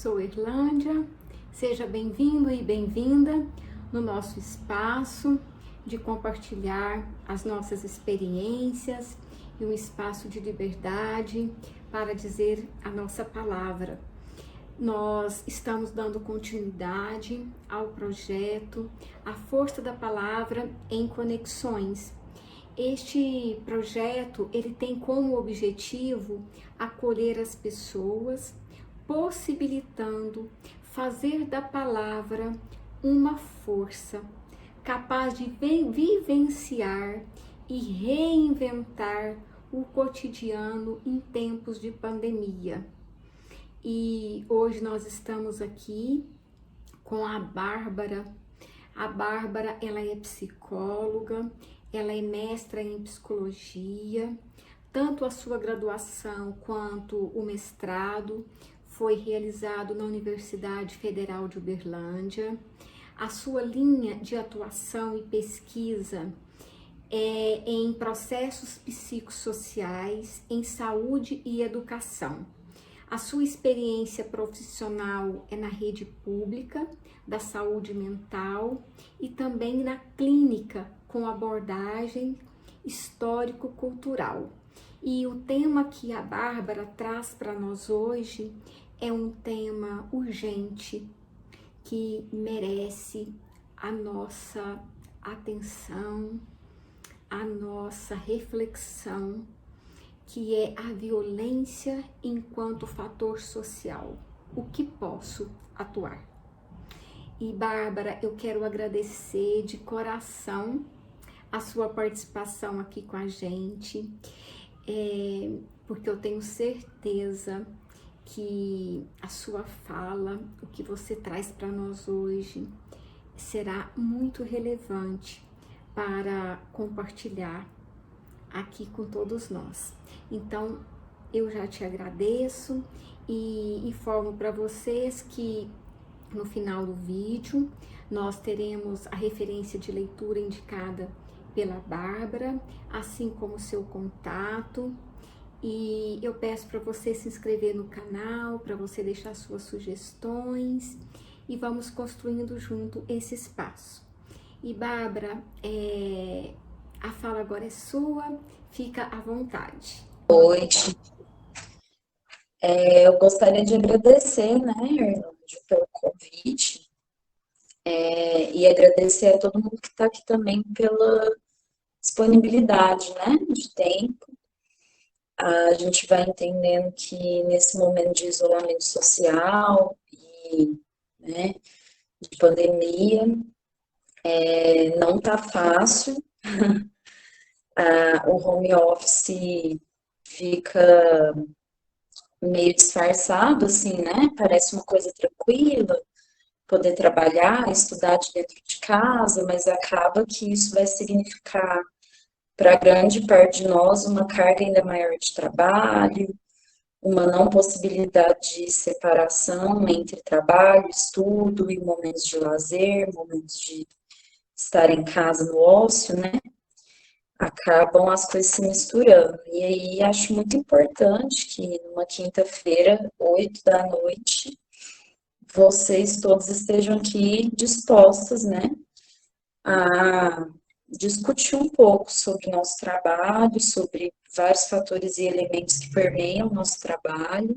sou Irlândia, seja bem-vindo e bem-vinda no nosso espaço de compartilhar as nossas experiências e um espaço de liberdade para dizer a nossa palavra. Nós estamos dando continuidade ao projeto A Força da Palavra em Conexões. Este projeto, ele tem como objetivo acolher as pessoas, possibilitando fazer da palavra uma força capaz de vivenciar e reinventar o cotidiano em tempos de pandemia. E hoje nós estamos aqui com a Bárbara. A Bárbara, ela é psicóloga, ela é mestra em psicologia, tanto a sua graduação quanto o mestrado foi realizado na Universidade Federal de Uberlândia. A sua linha de atuação e pesquisa é em processos psicossociais, em saúde e educação. A sua experiência profissional é na rede pública da saúde mental e também na clínica com abordagem histórico-cultural. E o tema que a Bárbara traz para nós hoje é um tema urgente que merece a nossa atenção, a nossa reflexão, que é a violência enquanto fator social. O que posso atuar? E Bárbara, eu quero agradecer de coração a sua participação aqui com a gente, porque eu tenho certeza que a sua fala, o que você traz para nós hoje, será muito relevante para compartilhar aqui com todos nós. Então, eu já te agradeço e informo para vocês que no final do vídeo nós teremos a referência de leitura indicada pela Bárbara, assim como o seu contato. E eu peço para você se inscrever no canal, para você deixar suas sugestões e vamos construindo junto esse espaço. E Bárbara, a fala agora é sua, fica à vontade. Boa noite. Eu gostaria de agradecer, né, Irlande, pelo convite, e agradecer a todo mundo que está aqui também pela disponibilidade, né, de tempo. A gente vai entendendo que nesse momento de isolamento social e, né, de pandemia, não está fácil. O home office fica meio disfarçado, assim, né? Parece uma coisa tranquila, poder trabalhar, estudar de dentro de casa, mas acaba que isso vai significar para grande parte de nós uma carga ainda maior de trabalho, uma não possibilidade de separação entre trabalho, estudo e momentos de lazer, momentos de estar em casa no ócio, né? Acabam as coisas se misturando. E aí acho muito importante que numa quinta-feira, 8 da noite, vocês todos estejam aqui dispostos, né, a discutir um pouco sobre o nosso trabalho, sobre vários fatores e elementos que permeiam o nosso trabalho.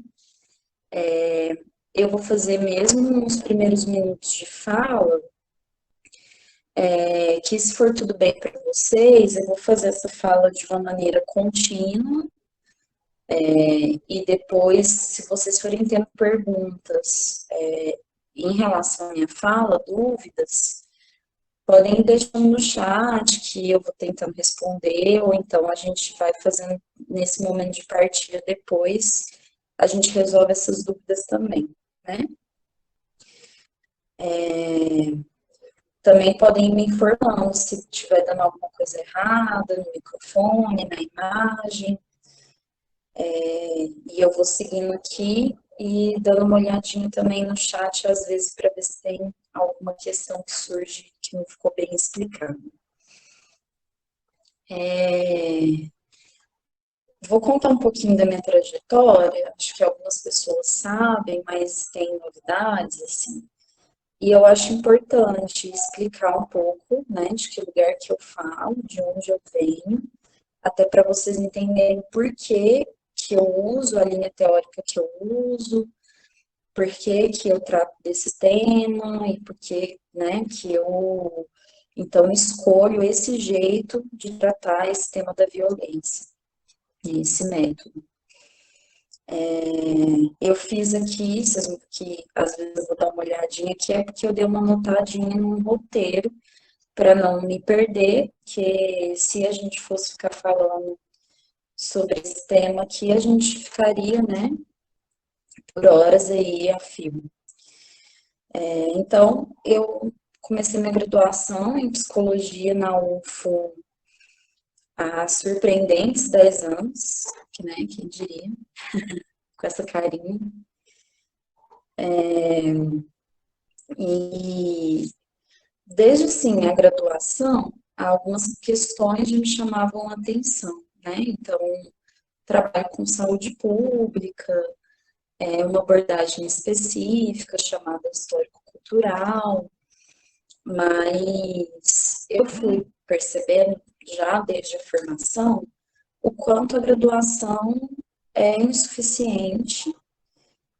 Eu vou fazer mesmo nos primeiros minutos de fala, que se for tudo bem para vocês, eu vou fazer essa fala de uma maneira contínua, e depois, se vocês forem tendo perguntas em relação à minha fala, dúvidas, podem ir deixando no chat que eu vou tentando responder, ou então a gente vai fazendo nesse momento de partilha depois, a gente resolve essas dúvidas também, né? Também podem ir me informando se estiver dando alguma coisa errada no microfone, na imagem, e eu vou seguindo aqui e dando uma olhadinha também no chat, às vezes, para ver se tem alguma questão que surge que não ficou bem explicada. Vou contar um pouquinho da minha trajetória, acho que algumas pessoas sabem, mas tem novidades, assim. E eu acho importante explicar um pouco, né, de que lugar que eu falo, de onde eu venho, até para vocês entenderem por que que eu uso a linha teórica que eu uso, por que que eu trato desse tema e por que, né, que eu então escolho esse jeito de tratar esse tema da violência, esse método. Eu fiz aqui, que às vezes eu vou dar uma olhadinha aqui, é porque eu dei uma anotadinha num roteiro para não me perder, que se a gente fosse ficar falando sobre esse tema aqui, a gente ficaria, né, por horas aí a fio. Então, eu comecei minha graduação em psicologia na UFO há surpreendentes 10 anos, que, né, quem diria, com essa carinha. E desde, assim, a graduação, algumas questões me chamavam a atenção, né? Então, trabalho com saúde pública, uma abordagem específica chamada histórico-cultural, mas eu fui percebendo já desde a formação o quanto a graduação é insuficiente,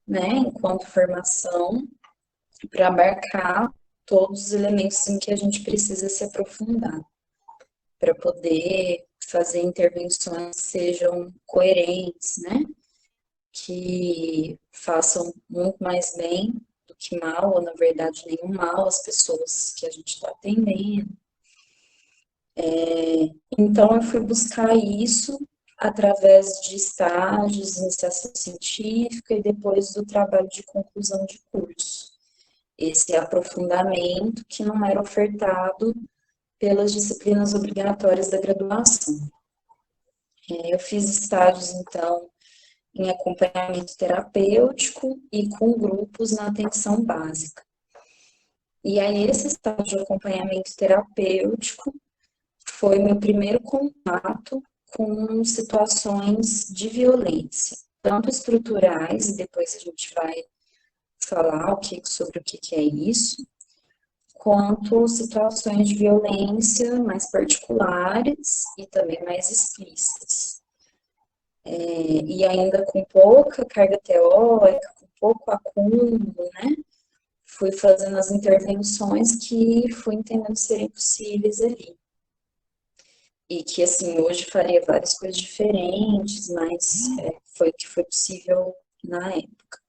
né, enquanto formação, para abarcar todos os elementos em que a gente precisa se aprofundar, para poder fazer intervenções que sejam coerentes, né, que façam muito mais bem do que mal, ou na verdade nenhum mal às pessoas que a gente está atendendo. Então eu fui buscar isso através de estágios, iniciação científica e depois do trabalho de conclusão de curso. Esse aprofundamento que não era ofertado pelas disciplinas obrigatórias da graduação. Eu fiz estágios, então, em acompanhamento terapêutico e com grupos na atenção básica. E aí, esse estágio de acompanhamento terapêutico foi meu primeiro contato com situações de violência, tanto estruturais, e depois a gente vai falar sobre o que é isso, quanto situações de violência mais particulares e também mais explícitas. E ainda com pouca carga teórica, com pouco acúmulo, né? Fui fazendo as intervenções que fui entendendo serem possíveis ali. E que, assim, hoje faria várias coisas diferentes, mas foi o que foi possível na época.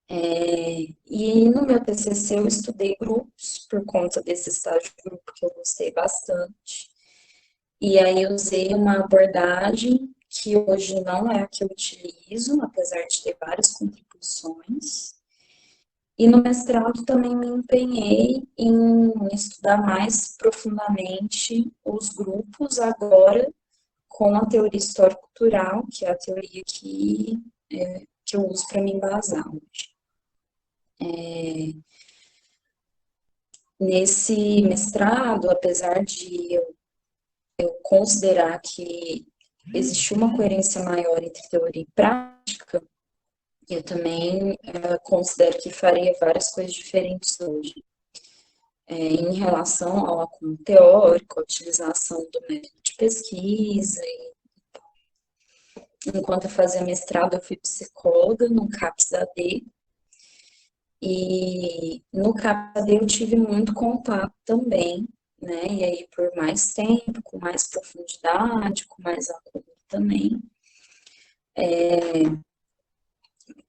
E no meu TCC eu estudei grupos, por conta desse estágio de grupo que eu gostei bastante. E aí eu usei uma abordagem que hoje não é a que eu utilizo, apesar de ter várias contribuições. E no mestrado também me empenhei em estudar mais profundamente os grupos, agora com a teoria histórico-cultural, que é a teoria que eu uso para me embasar hoje. Nesse mestrado, apesar de eu considerar que existiu uma coerência maior entre teoria e prática, eu também considero que faria várias coisas diferentes hoje. Em relação ao acúmulo teórico, a utilização do método de pesquisa. Enquanto eu fazia mestrado, eu fui psicóloga no CAPS-AD, e no CAPS-AD eu tive muito contato também, né? E aí por mais tempo, com mais profundidade, com mais acúmulo também,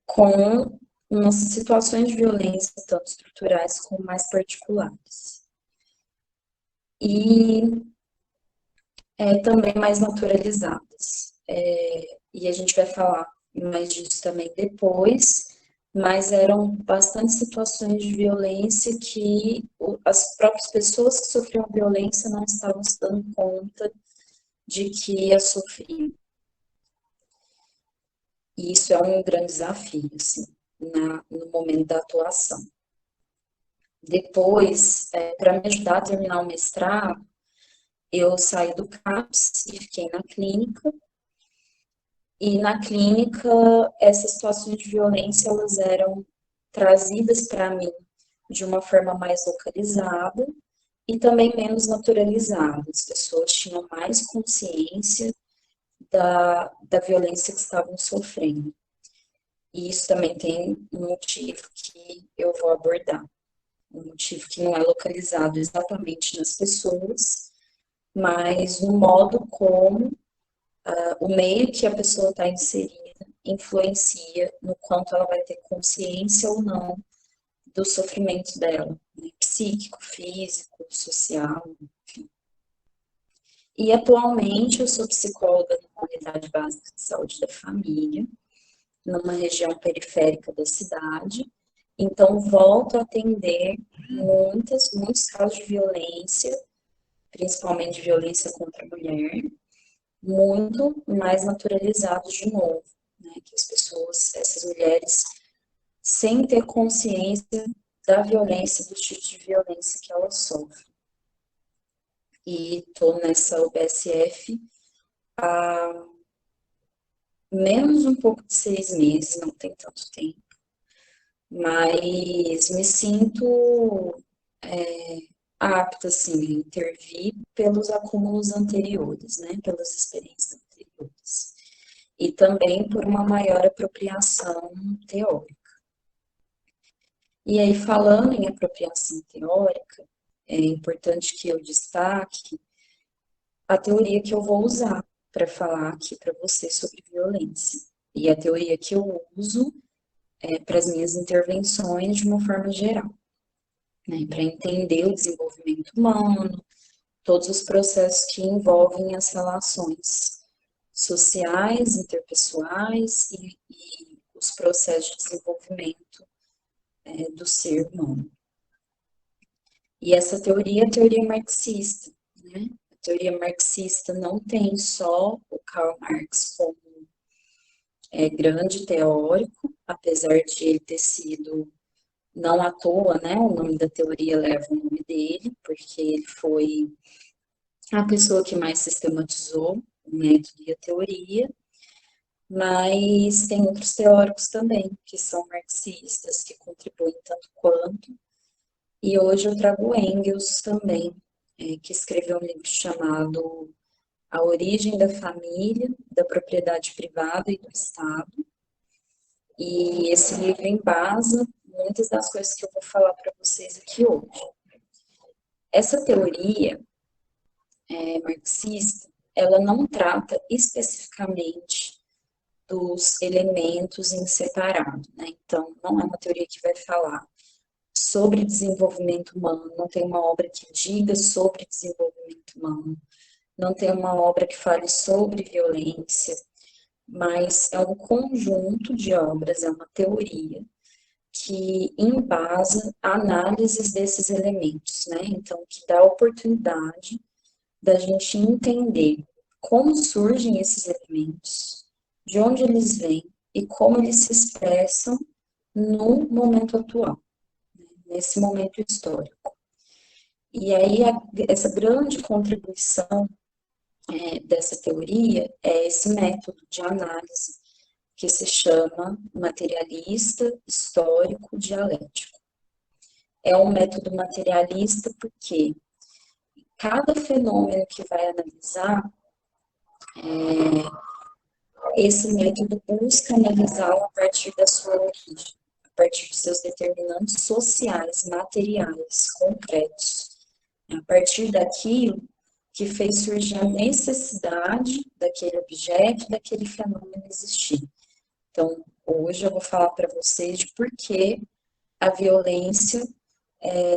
com umas situações de violência, tanto estruturais como mais particulares. E também mais naturalizadas. E a gente vai falar mais disso também depois, mas eram bastante situações de violência que as próprias pessoas que sofriam violência não estavam se dando conta de que a sofriam. E isso é um grande desafio, assim, no momento da atuação. Depois, para me ajudar a terminar o mestrado, eu saí do CAPS e fiquei na clínica, E na clínica, essas situações de violência, elas eram trazidas para mim de uma forma mais localizada e também menos naturalizada. As pessoas tinham mais consciência da violência que estavam sofrendo. E isso também tem um motivo que eu vou abordar. Um motivo que não é localizado exatamente nas pessoas, mas no modo como o meio que a pessoa está inserida influencia no quanto ela vai ter consciência ou não do sofrimento dela, né? Psíquico, físico, social, enfim. E atualmente eu sou psicóloga na Unidade Básica de Saúde da Família, numa região periférica da cidade, então volto a atender muitos casos de violência, principalmente violência contra a mulher, muito mais naturalizados de novo, né? Que as pessoas, essas mulheres, sem ter consciência da violência, dos tipos de violência que elas sofrem. E estou nessa UBSF há menos um pouco de 6 meses, não tem tanto tempo, mas me sinto apta, assim, a intervir pelos acúmulos anteriores, né, pelas experiências anteriores. E também por uma maior apropriação teórica. E aí, falando em apropriação teórica, é importante que eu destaque a teoria que eu vou usar para falar aqui para você sobre violência. E a teoria que eu uso para as minhas intervenções de uma forma geral, né, para entender o desenvolvimento humano, todos os processos que envolvem as relações sociais, interpessoais e os processos de desenvolvimento do ser humano. E essa teoria é a teoria marxista, né? A teoria marxista não tem só o Karl Marx como grande teórico, apesar de ele ter sido, não à toa, né? O nome da teoria leva o nome dele, porque ele foi a pessoa que mais sistematizou o método e a teoria, mas tem outros teóricos também que são marxistas, que contribuem tanto quanto. E hoje eu trago Engels também, que escreveu um livro chamado A Origem da Família, da Propriedade Privada e do Estado. E esse livro embasa muitas das coisas que eu vou falar para vocês aqui hoje. Essa teoria marxista, ela não trata especificamente dos elementos em separado, né? Então, não é uma teoria que vai falar sobre desenvolvimento humano, não tem uma obra que diga sobre desenvolvimento humano, não tem uma obra que fale sobre violência, mas é um conjunto de obras, é uma teoria que embasa análises desses elementos, né? Então, que dá a oportunidade da gente entender como surgem esses elementos, de onde eles vêm e como eles se expressam no momento atual, nesse momento histórico. E aí, essa grande contribuição dessa teoria é esse método de análise que se chama materialista, histórico, dialético. É um método materialista porque cada fenômeno que vai analisar, esse método busca analisá-lo a partir da sua origem, a partir de seus determinantes sociais, materiais, concretos, a partir daquilo que fez surgir a necessidade daquele objeto, daquele fenômeno existir. Então, hoje eu vou falar para vocês de por que a violência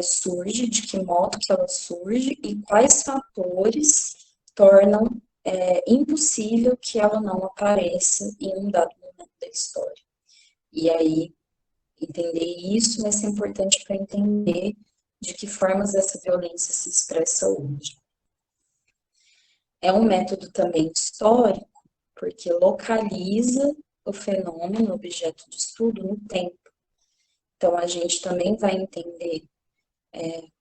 surge, de que modo que ela surge e quais fatores tornam impossível que ela não apareça em um dado momento da história. E aí, entender isso vai ser importante para entender de que formas essa violência se expressa hoje. É um método também histórico, porque localiza o fenômeno, o objeto de estudo, no tempo. Então, a gente também vai entender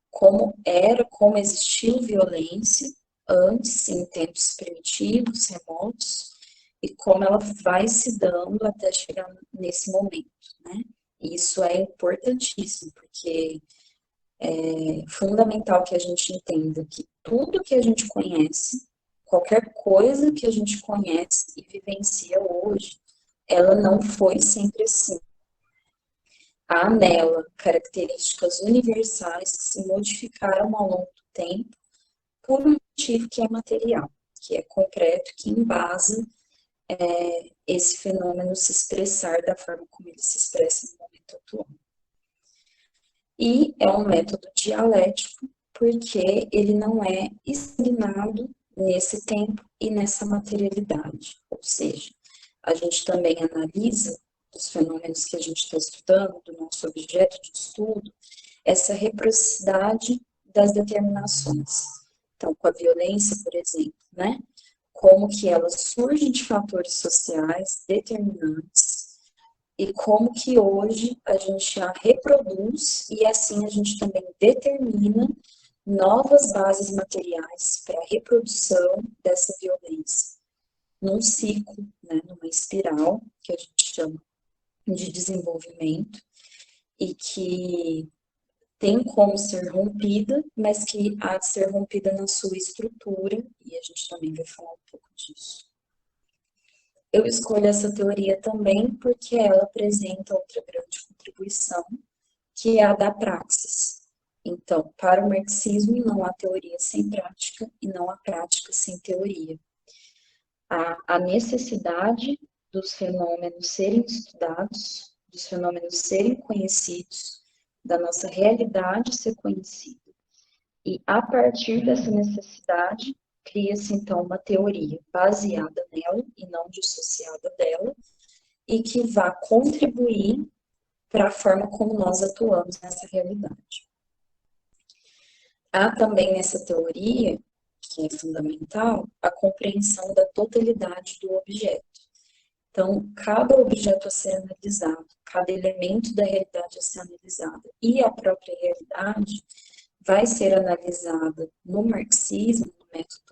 como existiu violência antes, em tempos primitivos, remotos, e como ela vai se dando até chegar nesse momento, né? E isso é importantíssimo, porque é fundamental que a gente entenda que tudo que a gente conhece, qualquer coisa que a gente conhece e vivencia hoje, ela não foi sempre assim. Há nela características universais que se modificaram ao longo do tempo por um motivo que é material, que é concreto, que embasa esse fenômeno se expressar da forma como ele se expressa no momento atual. E é um método dialético porque ele não é estagnado nesse tempo e nessa materialidade. Ou seja, a gente também analisa os fenômenos que a gente está estudando, do nosso objeto de estudo, essa reciprocidade das determinações. Então, com a violência, por exemplo, né? Como que ela surge de fatores sociais determinantes e como que hoje a gente a reproduz e assim a gente também determina novas bases materiais para a reprodução dessa violência, num ciclo, né, numa espiral que a gente chama de desenvolvimento e que tem como ser rompida, mas que há de ser rompida na sua estrutura, e a gente também vai falar um pouco disso. Eu escolho essa teoria também porque ela apresenta outra grande contribuição, que é a da praxis. Então, para o marxismo, não há teoria sem prática e não há prática sem teoria. Há a necessidade dos fenômenos serem estudados, dos fenômenos serem conhecidos, da nossa realidade ser conhecida. E a partir dessa necessidade, cria-se então uma teoria baseada nela e não dissociada dela, e que vá contribuir para a forma como nós atuamos nessa realidade. Há também nessa teoria, que é fundamental, a compreensão da totalidade do objeto. Então, cada objeto a ser analisado, cada elemento da realidade a ser analisado e a própria realidade vai ser analisada no marxismo, no método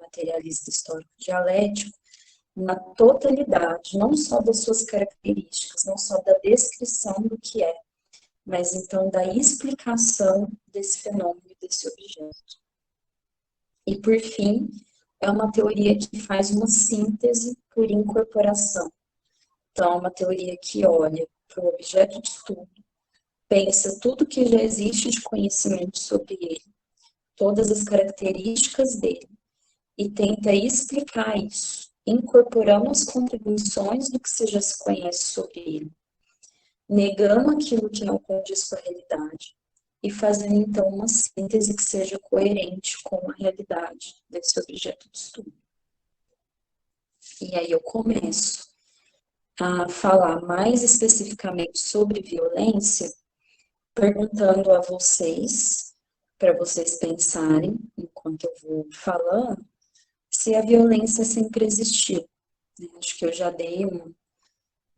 materialista histórico dialético, na totalidade, não só das suas características, não só da descrição do que é, mas então da explicação desse fenômeno, desse objeto. E por fim, é uma teoria que faz uma síntese por incorporação. Então, é uma teoria que olha para o objeto de estudo, pensa tudo que já existe de conhecimento sobre ele, todas as características dele, e tenta explicar isso, incorporando as contribuições do que você já se conhece sobre ele, negando aquilo que não condiz com a realidade, e fazendo então uma síntese que seja coerente com a realidade desse objeto de estudo. E aí eu começo a falar mais especificamente sobre violência, perguntando a vocês, para vocês pensarem, enquanto eu vou falando, se a violência sempre existiu. Acho que eu já dei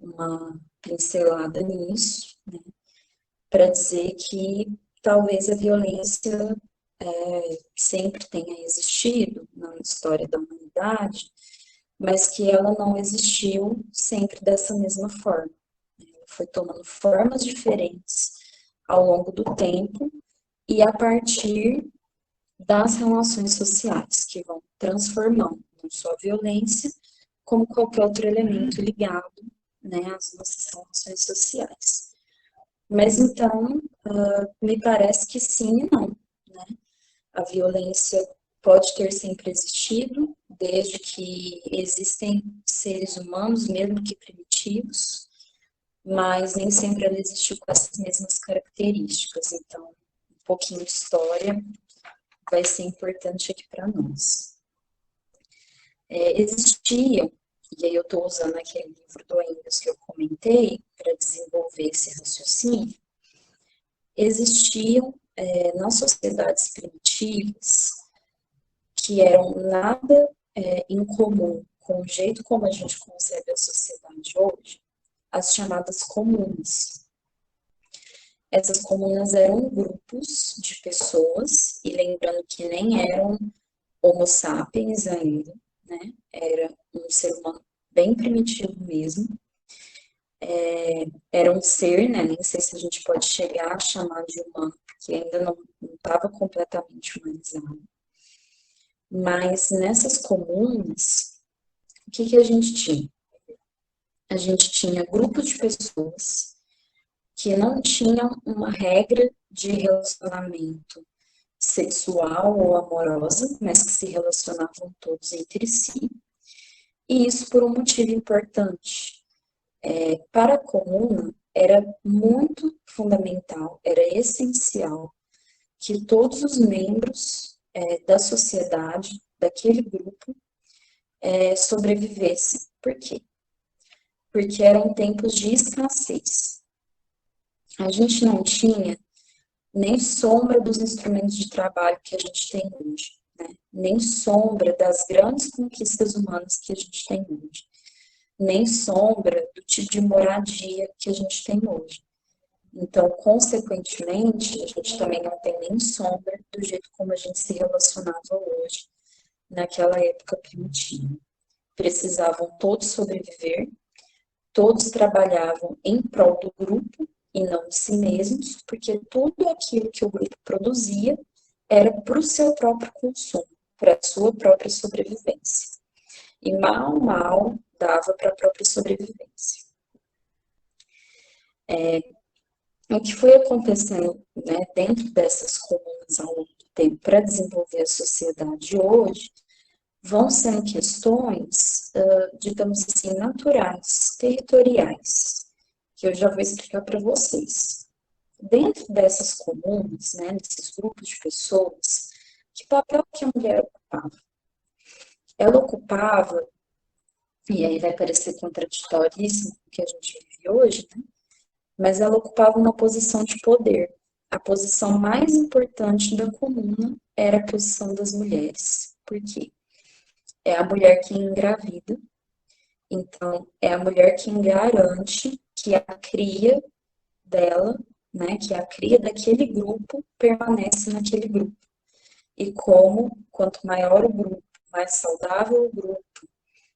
uma pincelada nisso, né, para dizer que talvez a violência sempre tenha existido na história da humanidade, mas que ela não existiu sempre dessa mesma forma. Ela foi tomando formas diferentes ao longo do tempo e a partir das relações sociais, que vão transformando não só a violência, como qualquer outro elemento ligado, né, às nossas relações sociais. Mas então, me parece que sim e não, né? A violência pode ter sempre existido, desde que existem seres humanos, mesmo que primitivos, mas nem sempre ela existiu com essas mesmas características. Então, um pouquinho de história vai ser importante aqui para nós. Existiam, e aí eu estou usando aquele livro do Engels que eu comentei para desenvolver esse raciocínio, existiam nas sociedades primitivas que eram nada em comum com o jeito como a gente concebe a sociedade hoje, as chamadas comunas. Essas comunas eram grupos de pessoas, e lembrando que nem eram homo sapiens ainda, né? Era um ser humano bem primitivo mesmo. Era um ser, né? Nem sei se a gente pode chegar a chamar de humano, porque ainda não estava completamente humanizado. Mas nessas comunas, o que que a gente tinha? A gente tinha grupos de pessoas que não tinham uma regra de relacionamento sexual ou amorosa, mas que se relacionavam todos entre si. E isso por um motivo importante. Para a comuna, era muito fundamental, era essencial que todos os membros da sociedade, daquele grupo, sobrevivessem. Por quê? Porque eram tempos de escassez. A gente não tinha nem sombra dos instrumentos de trabalho que a gente tem hoje, né? Nem sombra das grandes conquistas humanas que a gente tem hoje, nem sombra do tipo de moradia que a gente tem hoje. Então, consequentemente, a gente também não tem nem sombra do jeito como a gente se relacionava hoje, naquela época primitiva. Precisavam todos sobreviver, todos trabalhavam em prol do grupo e não de si mesmos, porque tudo aquilo que o grupo produzia era para o seu próprio consumo, para a sua própria sobrevivência. E mal dava para a própria sobrevivência. O que foi acontecendo, né, dentro dessas comunas ao longo do tempo para desenvolver a sociedade hoje, vão sendo questões, digamos assim, naturais, territoriais, que eu já vou explicar para vocês. Dentro dessas comunas, né, desses grupos de pessoas, que papel que a mulher ocupava? Ela ocupava, e aí vai parecer contraditoríssimo com o que a gente vive hoje, né, mas ela ocupava uma posição de poder. A posição mais importante da comuna era a posição das mulheres. Por quê? É a mulher que engravida, então é a mulher quem garante que a cria dela, né, que a cria daquele grupo permanece naquele grupo. E como, quanto maior o grupo, mais saudável o grupo,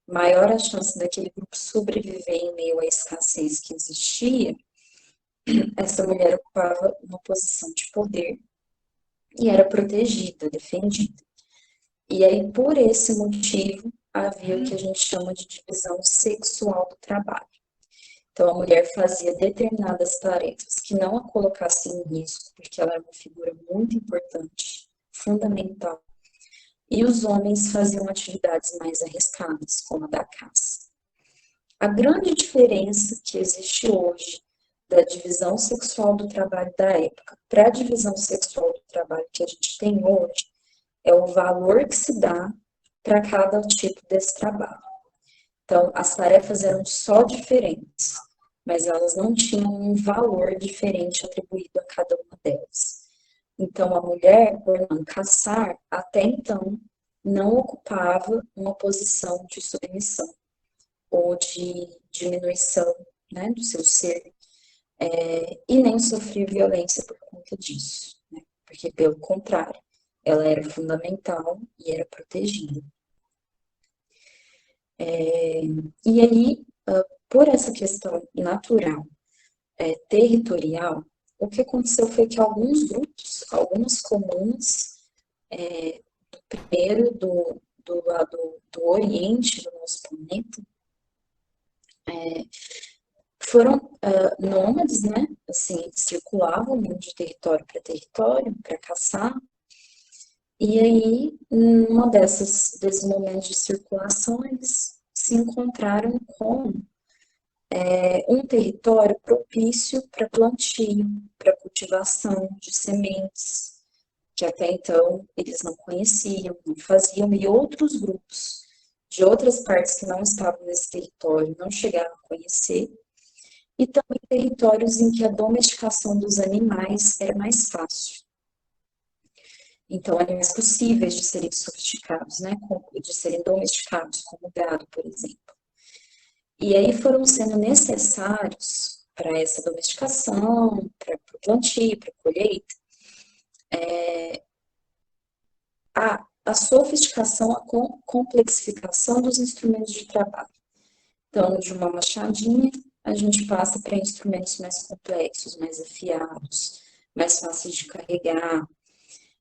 maior a chance daquele grupo sobreviver em meio à escassez que existia, essa mulher ocupava uma posição de poder e era protegida, defendida. E aí, por esse motivo, havia o que a gente chama de divisão sexual do trabalho. Então, a mulher fazia determinadas tarefas que não a colocassem em risco, porque ela era uma figura muito importante, fundamental. E os homens faziam atividades mais arriscadas, como a da caça. A grande diferença que existe hoje da divisão sexual do trabalho da época para a divisão sexual do trabalho que a gente tem hoje é o valor que se dá para cada tipo desse trabalho. Então, as tarefas eram só diferentes, mas elas não tinham um valor diferente atribuído a cada uma delas. Então, a mulher, por não caçar, até então, não ocupava uma posição de submissão ou de diminuição, né, do seu ser, e nem sofria violência por conta disso, né, porque, pelo contrário, ela era fundamental e era protegida. E aí, por essa questão natural, territorial, o que aconteceu foi que alguns grupos, algumas comunas, primeiro do lado do Oriente do nosso planeta, foram nômades, né? Assim, circulavam de território para território para caçar. E aí, numa desses momentos de circulação, eles se encontraram com um território propício para plantio, para cultivação de sementes, que até então eles não conheciam, não faziam, e outros grupos de outras partes que não estavam nesse território não chegaram a conhecer, e também territórios em que a domesticação dos animais era mais fácil. Então, animais possíveis de serem sofisticados, né, de serem domesticados, como o gado, por exemplo. E aí foram sendo necessários para essa domesticação, para o plantio, para a colheita, a sofisticação, a complexificação dos instrumentos de trabalho. Então, de uma machadinha, a gente passa para instrumentos mais complexos, mais afiados, mais fáceis de carregar.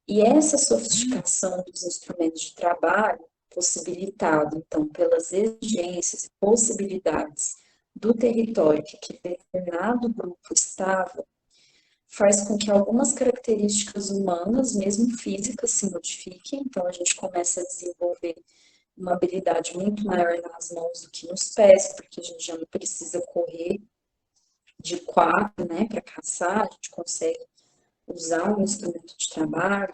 E essa sofisticação dos instrumentos de trabalho, possibilitado, então, pelas exigências e possibilidades do território que aquele determinado grupo estava, faz com que algumas características humanas, mesmo físicas, se modifiquem. Então, a gente começa a desenvolver uma habilidade muito maior nas mãos do que nos pés, porque a gente já não precisa correr de quatro, né, para caçar, a gente consegue usar um instrumento de trabalho,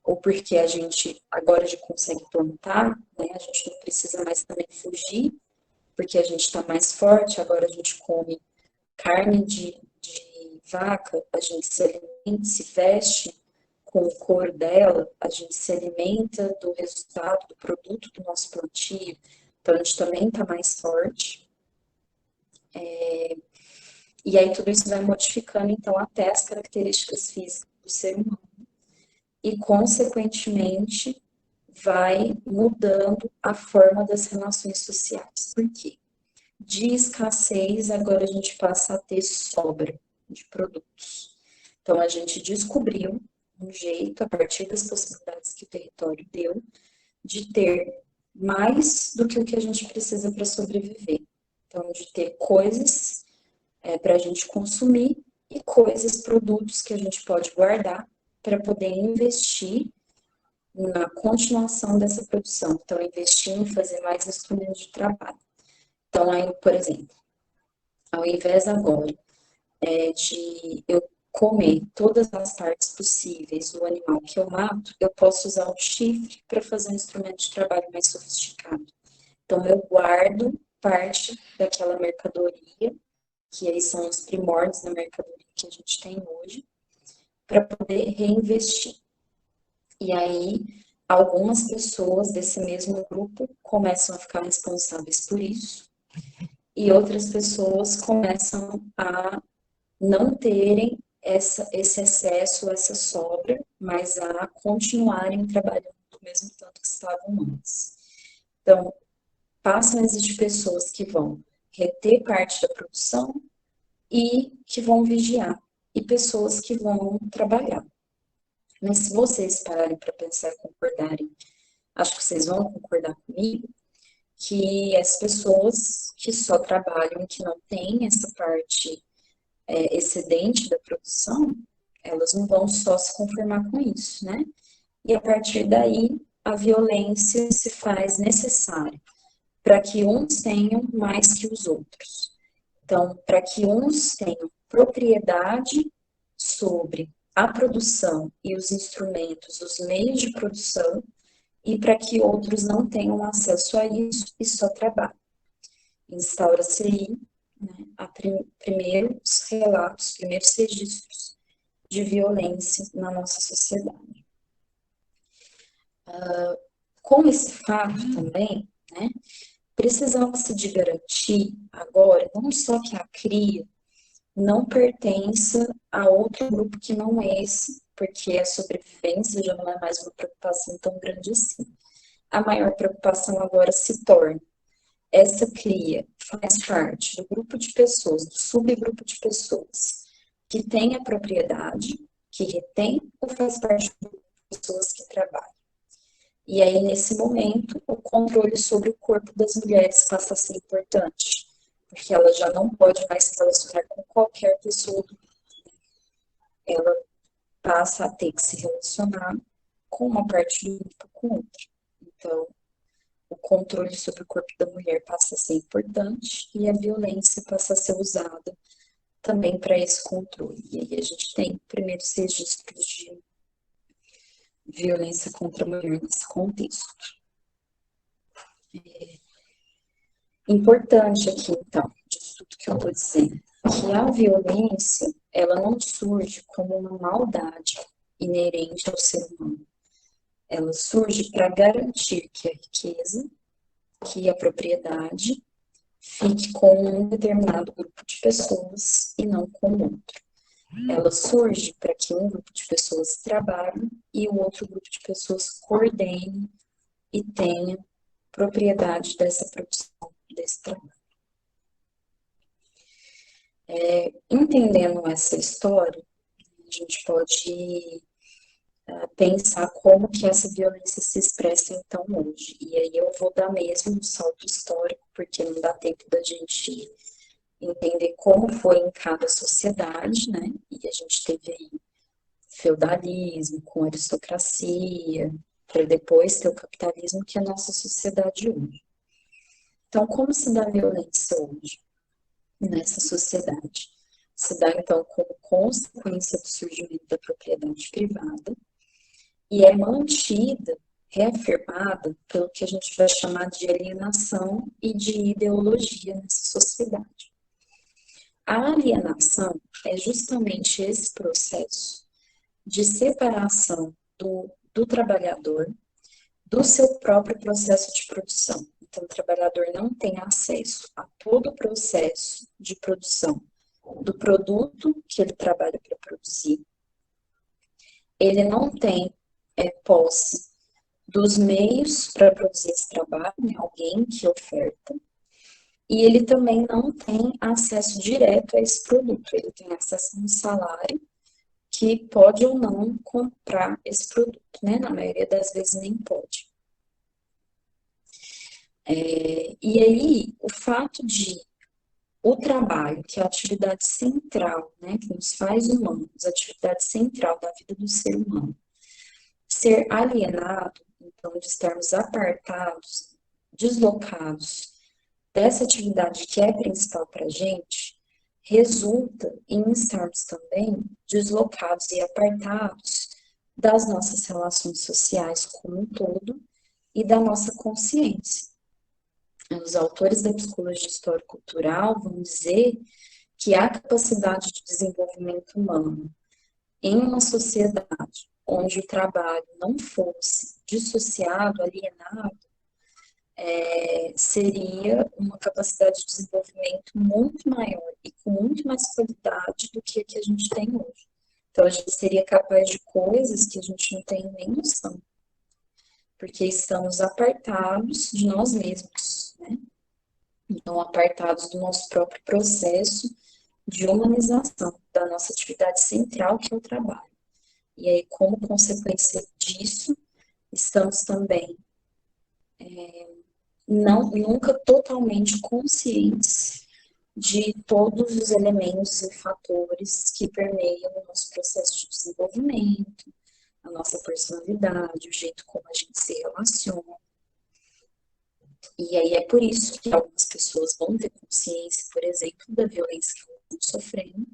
ou porque a gente agora já consegue plantar, né, a gente não precisa mais também fugir, porque a gente está mais forte, agora a gente come carne de vaca, a gente se alimenta, se veste com o couro dela, a gente se alimenta do resultado, do produto do nosso plantio, então a gente também está mais forte. E aí tudo isso vai modificando, então, até as características físicas do ser humano. E, consequentemente, vai mudando a forma das relações sociais. Por quê? De escassez, agora a gente passa a ter sobra de produtos. Então, a gente descobriu um jeito, a partir das possibilidades que o território deu, de ter mais do que o que a gente precisa para sobreviver. Então, de ter coisas para a gente consumir e coisas, produtos que a gente pode guardar para poder investir na continuação dessa produção. Então, investir em fazer mais instrumentos de trabalho. Então, aí, por exemplo, ao invés agora de eu comer todas as partes possíveis do animal que eu mato, eu posso usar o chifre para fazer um instrumento de trabalho mais sofisticado. Então, eu guardo parte daquela mercadoria, que aí são os primórdios da mercadoria que a gente tem hoje, para poder reinvestir. E aí, algumas pessoas desse mesmo grupo começam a ficar responsáveis por isso, e outras pessoas começam a não terem esse excesso, essa sobra, mas a continuarem trabalhando do mesmo tanto que estavam antes. Então, passam a existir pessoas que vão reter parte da produção e que vão vigiar, e pessoas que vão trabalhar. Mas se vocês pararem para pensar e concordarem, acho que vocês vão concordar comigo, que as pessoas que só trabalham, que não têm essa parte excedente da produção, elas não vão só se conformar com isso, né? E a partir daí, a violência se faz necessária para que uns tenham mais que os outros. Então, para que uns tenham propriedade sobre a produção e os instrumentos, os meios de produção, e para que outros não tenham acesso a isso e só trabalhem. Instaura-se aí, né, primeiros relatos, primeiros registros de violência na nossa sociedade. Com esse fato também, né, precisava-se de garantir agora, não só que a cria não pertença a outro grupo que não é esse, porque a sobrevivência já não é mais uma preocupação tão grande assim. A maior preocupação agora se torna: essa cria faz parte do grupo de pessoas, do subgrupo de pessoas que tem a propriedade, que retém, ou faz parte do grupo de pessoas que trabalham. E aí, nesse momento, o controle sobre o corpo das mulheres passa a ser importante, porque ela já não pode mais se relacionar com qualquer pessoa do grupo. Ela passa a ter que se relacionar com uma parte do grupo com outra. Então, o controle sobre o corpo da mulher passa a ser importante e a violência passa a ser usada também para esse controle. E aí a gente tem primeiros registros de violência contra a mulher nesse contexto. Importante aqui, então, disso tudo que eu estou dizendo, que a violência, ela não surge como uma maldade inerente ao ser humano. Ela surge para garantir que a riqueza, que a propriedade fique com um determinado grupo de pessoas e não com outro. Ela surge para que um grupo de pessoas trabalhe e o outro grupo de pessoas coordene e tenha propriedade dessa produção desse trabalho. Entendendo essa história, a gente pode pensar como que essa violência se expressa então hoje. E aí eu vou dar mesmo um salto histórico, porque não dá tempo da gente entender como foi em cada sociedade, né? E a gente teve aí feudalismo, com aristocracia, para depois ter o capitalismo, que é a nossa sociedade hoje. Então, como se dá a violência hoje nessa sociedade? Se dá, então, como consequência do surgimento da propriedade privada e é mantida, reafirmada pelo que a gente vai chamar de alienação e de ideologia nessa sociedade. A alienação é justamente esse processo de separação do trabalhador do seu próprio processo de produção. Então, o trabalhador não tem acesso a todo o processo de produção do produto que ele trabalha para produzir. Ele não tem posse dos meios para produzir esse trabalho, né? Alguém que oferta. E ele também não tem acesso direto a esse produto. Ele tem acesso a um salário que pode ou não comprar esse produto, né? Na maioria das vezes nem pode. E aí, o fato de o trabalho, que é a atividade central, né, que nos faz humanos, a atividade central da vida do ser humano, ser alienado, então, de estarmos apartados, deslocados dessa atividade que é principal para a gente, resulta em estarmos também deslocados e apartados das nossas relações sociais como um todo e da nossa consciência. Os autores da psicologia histórico-cultural vão dizer que a capacidade de desenvolvimento humano em uma sociedade onde o trabalho não fosse dissociado, alienado, seria uma capacidade de desenvolvimento muito maior e com muito mais qualidade do que a que a gente tem hoje. Então, a gente seria capaz de coisas que a gente não tem nem noção, porque estamos apartados de nós mesmos, né? Então, apartados do nosso próprio processo de humanização da nossa atividade central, que é o trabalho. E aí, como consequência disso, estamos também nunca totalmente conscientes de todos os elementos e fatores que permeiam o nosso processo de desenvolvimento, a nossa personalidade, o jeito como a gente se relaciona. E aí é por isso que algumas pessoas vão ter consciência, por exemplo, da violência que elas estão sofrendo.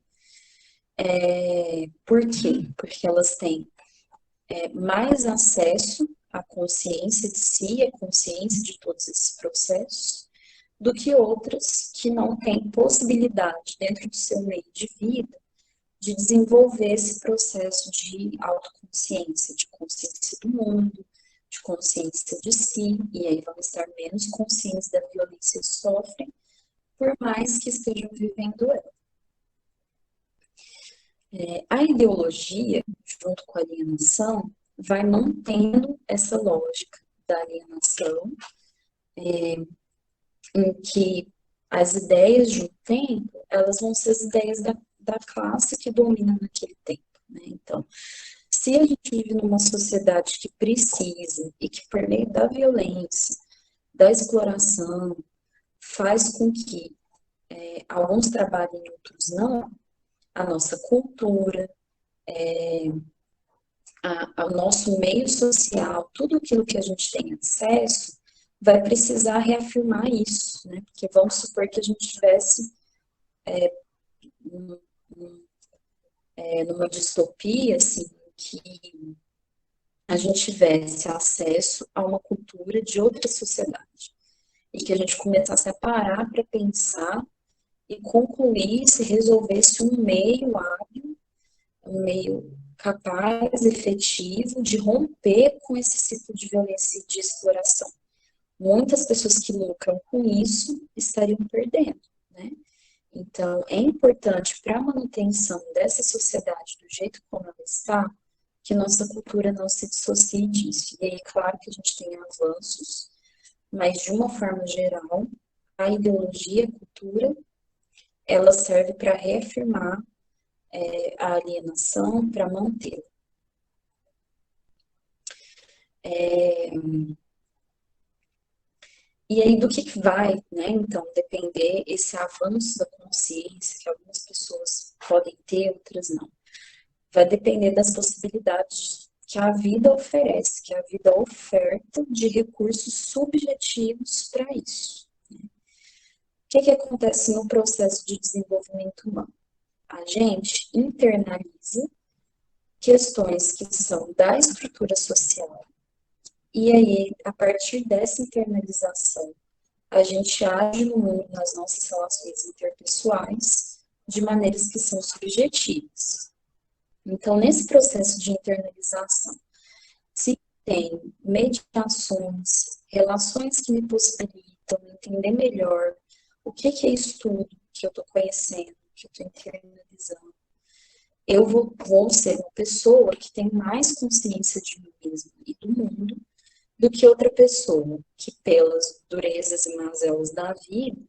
Por quê? Porque elas têm mais acesso à consciência de si, à consciência de todos esses processos, do que outras que não têm possibilidade dentro do seu meio de vida de desenvolver esse processo de autoconsciência, de consciência do mundo, de consciência de si, e aí vão estar menos conscientes da violência que sofrem, por mais que estejam vivendo ela. A ideologia, junto com a alienação, vai mantendo essa lógica da alienação, em que as ideias de um tempo, elas vão ser as ideias da classe que domina naquele tempo, né? Então, se a gente vive numa sociedade que precisa e que por meio da violência, da exploração, faz com que alguns trabalhem e outros não, a nossa cultura, ao nosso meio social, tudo aquilo que a gente tem acesso, vai precisar reafirmar isso, né? Porque vamos supor que a gente tivesse numa distopia, assim, que a gente tivesse acesso a uma cultura de outra sociedade e que a gente começasse a parar para pensar e concluir se resolvesse um meio hábil, um meio capaz, efetivo, de romper com esse ciclo de violência e de exploração. Muitas pessoas que lucram com isso estariam perdendo, né? Então, é importante para a manutenção dessa sociedade do jeito como ela está, que nossa cultura não se dissocie disso. E aí, claro que a gente tem avanços, mas de uma forma geral, a ideologia, a cultura, ela serve para reafirmar a alienação, para mantê-la. E aí, do que vai, né, então, depender esse avanço da consciência que algumas pessoas podem ter, outras não. Vai depender das possibilidades que a vida oferece, que a vida oferta de recursos subjetivos para isso. O que acontece no processo de desenvolvimento humano? A gente internaliza questões que são da estrutura social, e aí, a partir dessa internalização, a gente age no mundo, nas nossas relações interpessoais, de maneiras que são subjetivas. Então, nesse processo de internalização, se tem mediações, relações que me possibilitam entender melhor o que é isso tudo que eu estou conhecendo, que eu estou internalizando, eu vou ser uma pessoa que tem mais consciência de mim mesma e do mundo do que outra pessoa que, pelas durezas e mazelas da vida,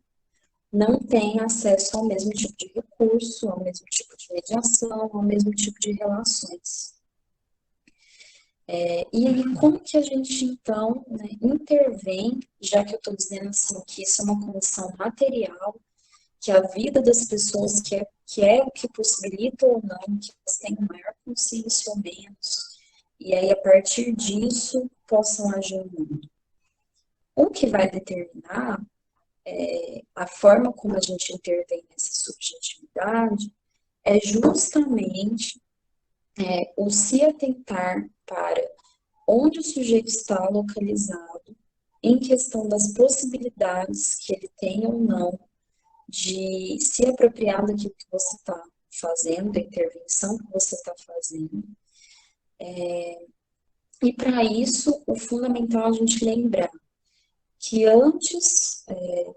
não tem acesso ao mesmo tipo de recurso, ao mesmo tipo de mediação, ao mesmo tipo de relações. E aí, como que a gente, então, né, intervém, já que eu estou dizendo assim, que isso é uma condição material, que a vida das pessoas, que é o que possibilita ou não, que elas tenham maior consciência ou menos, e aí, a partir disso, possam agir no mundo. O que vai determinar a forma como a gente intervém nessa subjetividade é justamente o se atentar para onde o sujeito está localizado em questão das possibilidades que ele tem ou não de se apropriar daquilo que você está fazendo, da intervenção que você está fazendo. E para isso, o fundamental é a gente lembrar que antes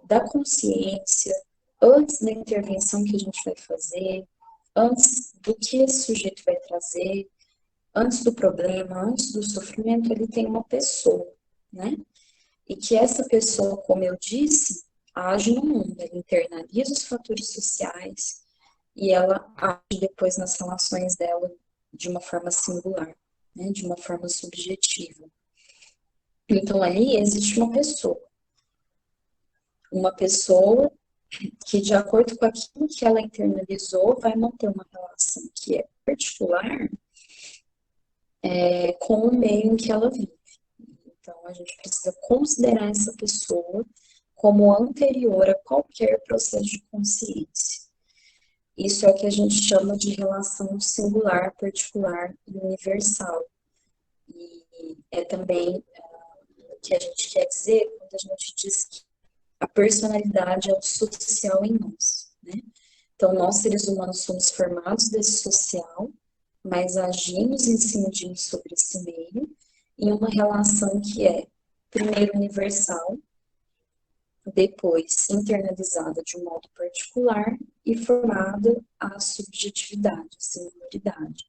da consciência, antes da intervenção que a gente vai fazer, antes do que esse sujeito vai trazer, antes do problema, antes do sofrimento, ele tem uma pessoa, né? E que essa pessoa, como eu disse, age no mundo, ela internaliza os fatores sociais e ela age depois nas relações dela de uma forma singular, né? De uma forma subjetiva. Então, ali existe uma pessoa que, de acordo com aquilo que ela internalizou, vai manter uma relação que é particular com o meio em que ela vive. Então, a gente precisa considerar essa pessoa como anterior a qualquer processo de consciência. Isso é o que a gente chama de relação singular, particular e universal. E é também o que a gente quer dizer quando a gente diz que a personalidade é o social em nós, né? Então, nós, seres humanos, somos formados desse social, mas agimos e incidimos sobre esse meio em uma relação que é, primeiro, universal, depois internalizada de um modo particular e formada a subjetividade, a singularidade.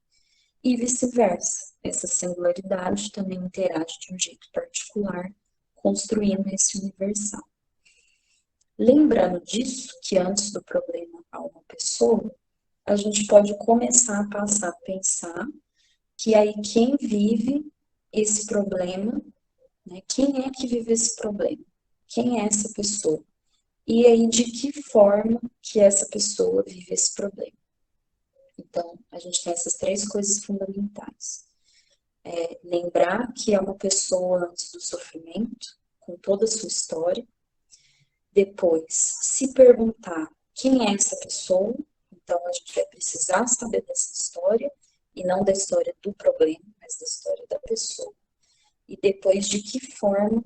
E vice-versa, essa singularidade também interage de um jeito particular, construindo esse universal. Lembrando disso, que antes do problema há uma pessoa, a gente pode começar a passar a pensar que aí quem vive esse problema, né, quem é que vive esse problema? Quem é essa pessoa? E aí de que forma que essa pessoa vive esse problema? Então, a gente tem essas três coisas fundamentais. Lembrar que é uma pessoa antes do sofrimento, com toda a sua história. Depois, se perguntar quem é essa pessoa. Então, a gente vai precisar saber dessa história, e não da história do problema, mas da história da pessoa. E depois, de que forma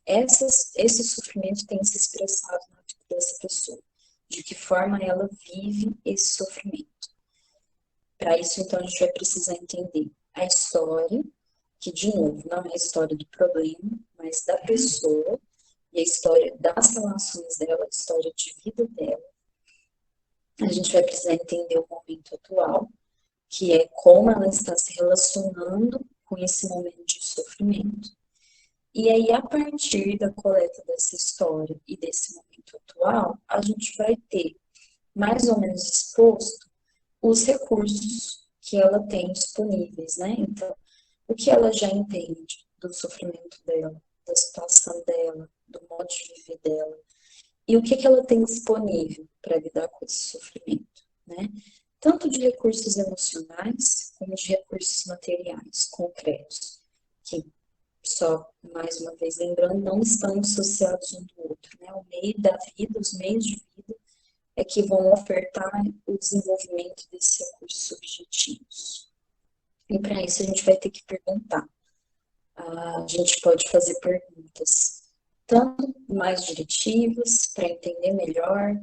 esse sofrimento tem se expressado na vida dessa pessoa. De que forma ela vive esse sofrimento. Para isso, então, a gente vai precisar entender a história, que, de novo, não é a história do problema, mas da pessoa, e a história das relações dela, a história de vida dela. A gente vai precisar entender o momento atual, que é como ela está se relacionando com esse momento de sofrimento. E aí, a partir da coleta dessa história e desse momento atual, a gente vai ter mais ou menos exposto os recursos que ela tem disponíveis, né? Então, o que ela já entende do sofrimento dela, da situação dela, do modo de viver dela, e o que que ela tem disponível para lidar com esse sofrimento, né? Tanto de recursos emocionais, como de recursos materiais, concretos, que só, mais uma vez lembrando, não estão dissociados um do outro, né? O meio da vida, os meios de vida, é que vão ofertar o desenvolvimento desses recursos subjetivos. E para isso a gente vai ter que perguntar. A gente pode fazer perguntas tanto mais diretivas, para entender melhor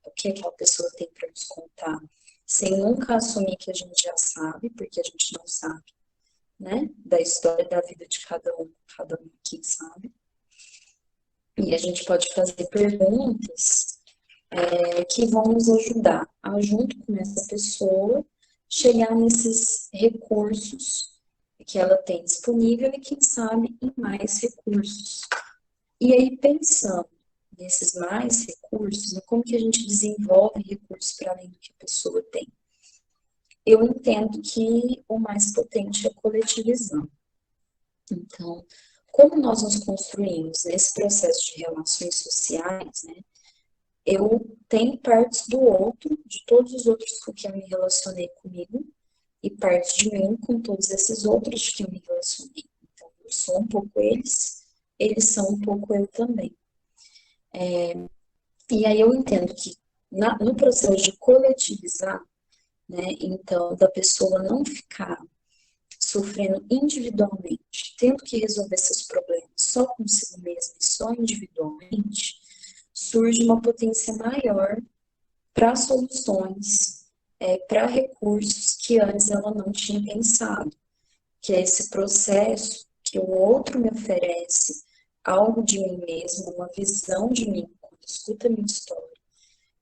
o que aquela pessoa tem para nos contar, sem nunca assumir que a gente já sabe, porque a gente não sabe, né? Da história da vida de cada um aqui sabe. E a gente pode fazer perguntas que vão nos ajudar a, junto com essa pessoa, chegar nesses recursos que ela tem disponível e, quem sabe, em mais recursos. E aí, pensando nesses mais recursos, em como que a gente desenvolve recursos para além do que a pessoa tem, eu entendo que o mais potente é a coletivização. Então, como nós nos construímos nesse processo de relações sociais, né, eu tenho partes do outro, de todos os outros com que eu me relacionei comigo, e partes de mim com todos esses outros que eu me relacionei. Então, eu sou um pouco eles são um pouco eu também. E aí eu entendo que no processo de coletivizar, né, então, da pessoa não ficar sofrendo individualmente, tendo que resolver seus problemas só consigo mesma e só individualmente, surge uma potência maior para soluções, para recursos que antes ela não tinha pensado, que é esse processo que o outro me oferece, algo de mim mesmo, uma visão de mim, quando escuta a minha história,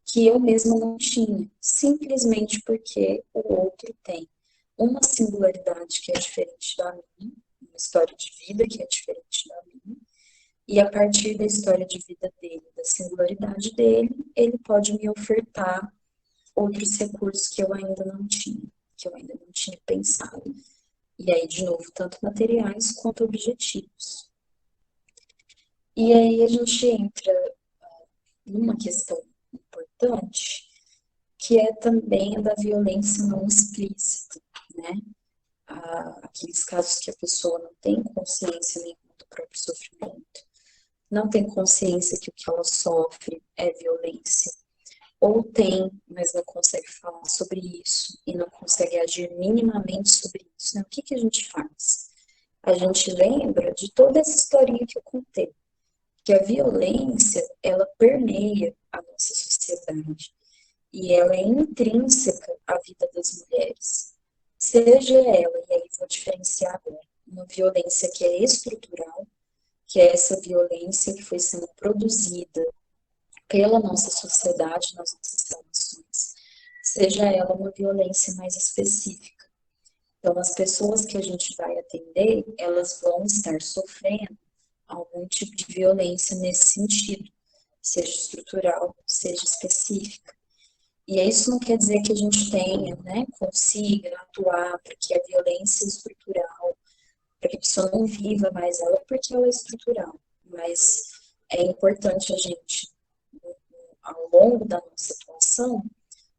que eu mesma não tinha, simplesmente porque o outro tem uma singularidade que é diferente da minha, uma história de vida que é diferente da minha, e a partir da história de vida dele, da singularidade dele, ele pode me ofertar outros recursos que eu ainda não tinha pensado. E aí, de novo, tanto materiais quanto objetivos. E aí a gente entra numa questão importante, que é também a da violência não explícita, né? Aqueles casos que a pessoa não tem consciência nenhuma do próprio sofrimento, não tem consciência que o que ela sofre é violência, ou tem, mas não consegue falar sobre isso e não consegue agir minimamente sobre isso, né? O que que a gente faz? A gente lembra de toda essa historinha que eu contei, que a violência, ela permeia a nossa sociedade e ela é intrínseca à vida das mulheres. Seja ela, e aí vou diferenciar agora, uma violência que é estrutural, que é essa violência que foi sendo produzida pela nossa sociedade, nas nossas relações, seja ela uma violência mais específica. Então, as pessoas que a gente vai atender, elas vão estar sofrendo algum tipo de violência nesse sentido, seja estrutural, seja específica. E isso não quer dizer que a gente tenha, né, consiga atuar para que a violência estrutural, para que a pessoa não viva mais ela, porque ela é estrutural. Mas é importante a gente, ao longo da nossa atuação,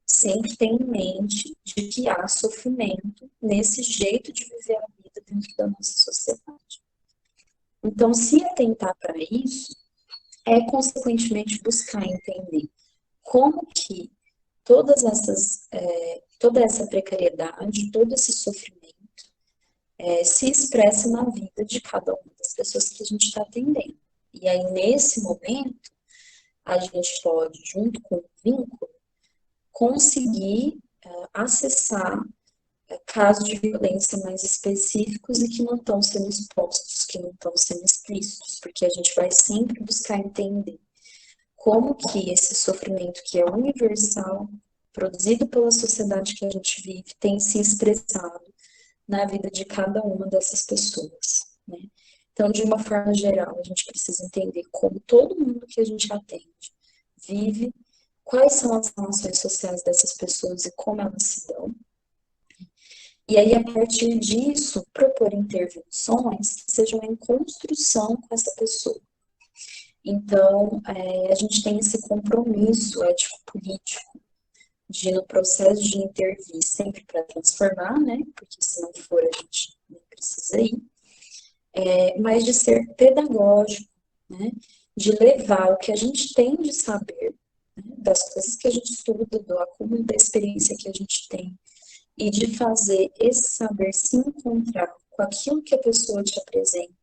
sempre ter em mente de que há sofrimento nesse jeito de viver a vida dentro da nossa sociedade. Então, se atentar para isso, é consequentemente buscar entender como que toda essa precariedade, todo esse sofrimento se expressa na vida de cada uma das pessoas que a gente está atendendo. E aí, nesse momento, a gente pode, junto com o vínculo, conseguir acessar casos de violência mais específicos e que não estão sendo expostos, que não estão sendo explícitos, porque a gente vai sempre buscar entender como que esse sofrimento que é universal, produzido pela sociedade que a gente vive, tem se expressado na vida de cada uma dessas pessoas, né? Então, de uma forma geral, a gente precisa entender como todo mundo que a gente atende vive, quais são as relações sociais dessas pessoas e como elas se dão. E aí, a partir disso, propor intervenções que sejam em construção com essa pessoa. Então, a gente tem esse compromisso ético-político de, no processo de intervir, sempre para transformar, né? Porque se não for, a gente não precisa ir. Mas de ser pedagógico, né? De levar o que a gente tem de saber, né? Das coisas que a gente estuda, do acúmulo da experiência que a gente tem, e de fazer esse saber se encontrar com aquilo que a pessoa te apresenta,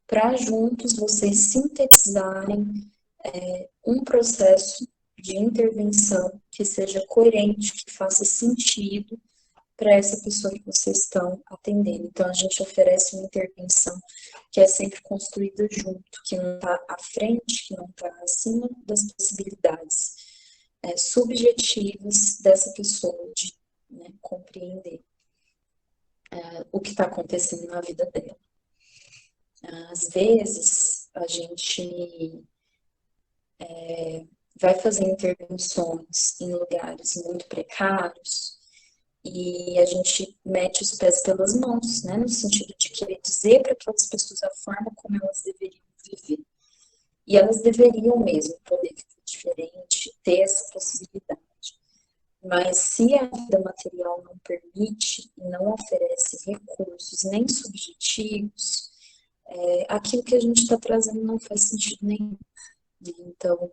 para juntos vocês sintetizarem um processo de intervenção que seja coerente, que faça sentido para essa pessoa que vocês estão atendendo. Então, a gente oferece uma intervenção que é sempre construída junto, que não está à frente, que não está acima das possibilidades subjetivas dessa pessoa de, né, compreender o que está acontecendo na vida dela. Às vezes, a gente vai fazer intervenções em lugares muito precários e a gente mete os pés pelas mãos, né? No sentido de querer dizer para aquelas pessoas a forma como elas deveriam viver. E elas deveriam mesmo poder viver diferente, ter essa possibilidade. Mas se a vida material não permite e não oferece recursos nem subjetivos, aquilo que a gente está trazendo não faz sentido nenhum. Então,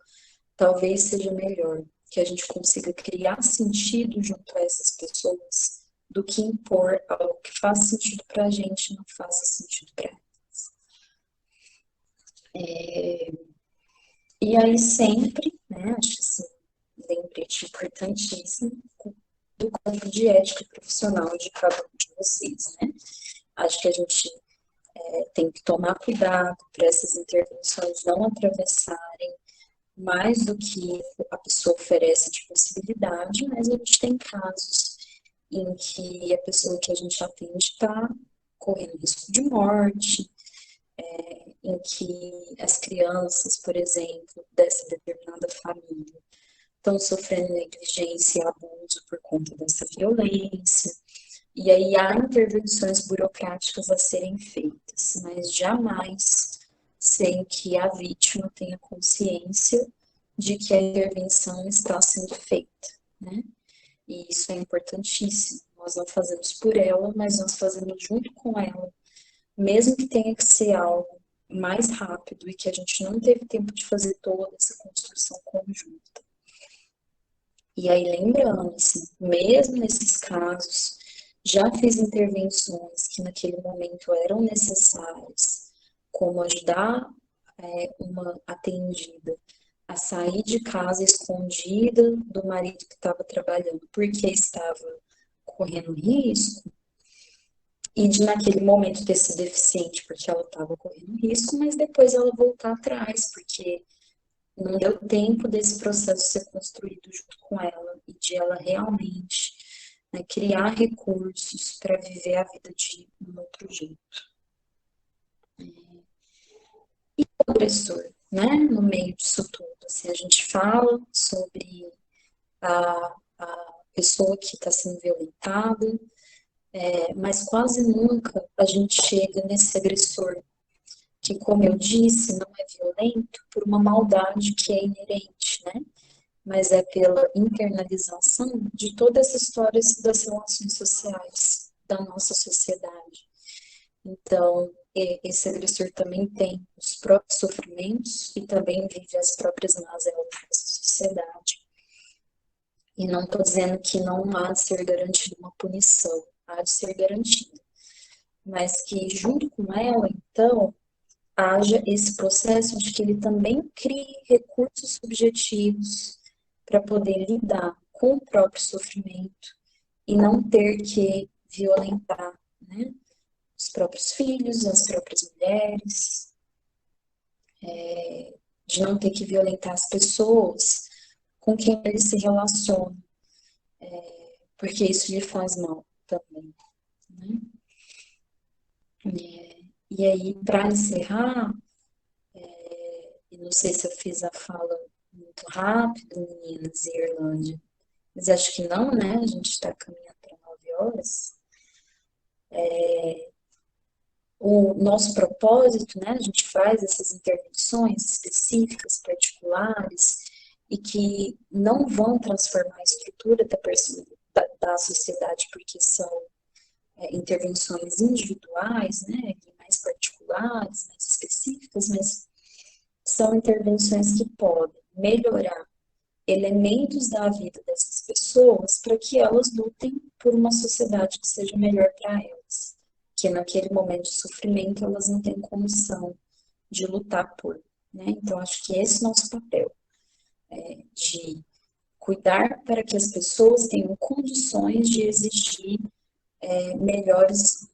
talvez seja melhor que a gente consiga criar sentido junto a essas pessoas do que impor algo que faz sentido para a gente e não faça sentido para elas. E aí sempre, né, acho assim, lembrete importantíssimo do código de ética profissional de cada um de vocês, né? Acho que a gente tem que tomar cuidado para essas intervenções não atravessarem mais do que a pessoa oferece de possibilidade, mas a gente tem casos em que a pessoa que a gente atende está correndo risco de morte, em que as crianças, por exemplo, dessa determinada família estão sofrendo negligência e abuso por conta dessa violência. E aí há intervenções burocráticas a serem feitas, mas jamais sem que a vítima tenha consciência de que a intervenção está sendo feita, né? E isso é importantíssimo. Nós não fazemos por ela, mas nós fazemos junto com ela, mesmo que tenha que ser algo mais rápido e que a gente não teve tempo de fazer toda essa construção conjunta. E aí, lembrando, assim, mesmo nesses casos, já fiz intervenções que naquele momento eram necessárias, como ajudar uma atendida a sair de casa escondida do marido que estava trabalhando, porque estava correndo risco, e de naquele momento ter sido deficiente porque ela estava correndo risco, mas depois ela voltar atrás, porque não deu tempo desse processo ser construído junto com ela e de ela realmente, né, criar recursos para viver a vida de um outro jeito. E o agressor, né, no meio disso tudo, assim, a gente fala sobre a pessoa que está sendo violentada, mas quase nunca a gente chega nesse agressor que, como eu disse, não é violento por uma maldade que é inerente, né? Mas é pela internalização de todas as histórias das relações sociais da nossa sociedade. Então, esse agressor também tem os próprios sofrimentos e também vive as próprias mazelas dessa sociedade. E não estou dizendo que não há de ser garantida uma punição, há de ser garantida. Mas que, junto com ela, então, haja esse processo de que ele também crie recursos subjetivos para poder lidar com o próprio sofrimento e não ter que violentar, né, os próprios filhos, as próprias mulheres, de não ter que violentar as pessoas com quem ele se relaciona, porque isso lhe faz mal também, né? E aí, para encerrar, e não sei se eu fiz a fala muito rápido, meninas, e Irlândia, mas acho que não, né? A gente está caminhando para 9 horas. O nosso propósito, né? A gente faz essas intervenções específicas, particulares, e que não vão transformar a estrutura da sociedade, porque são intervenções individuais, né? E mais particulares, mais específicas, mas são intervenções que podem melhorar elementos da vida dessas pessoas para que elas lutem por uma sociedade que seja melhor para elas, que naquele momento de sofrimento elas não têm condição de lutar por, né? Então acho que esse é o nosso papel, de cuidar para que as pessoas tenham condições de exigir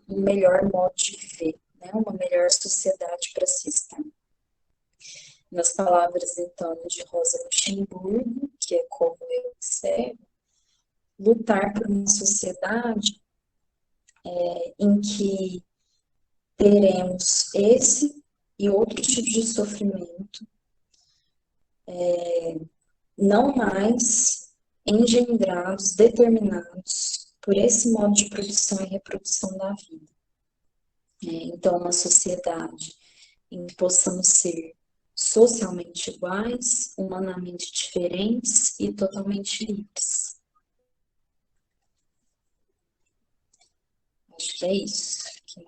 um melhor modo de viver, né? Uma melhor sociedade para si estar. Nas palavras, então, de Rosa Luxemburgo, que é como eu observo, lutar por uma sociedade em que teremos esse e outros tipos de sofrimento, não mais engendrados, determinados por esse modo de produção e reprodução da vida. Então, uma sociedade em que possamos ser socialmente iguais, humanamente diferentes e totalmente livres. Acho que é isso que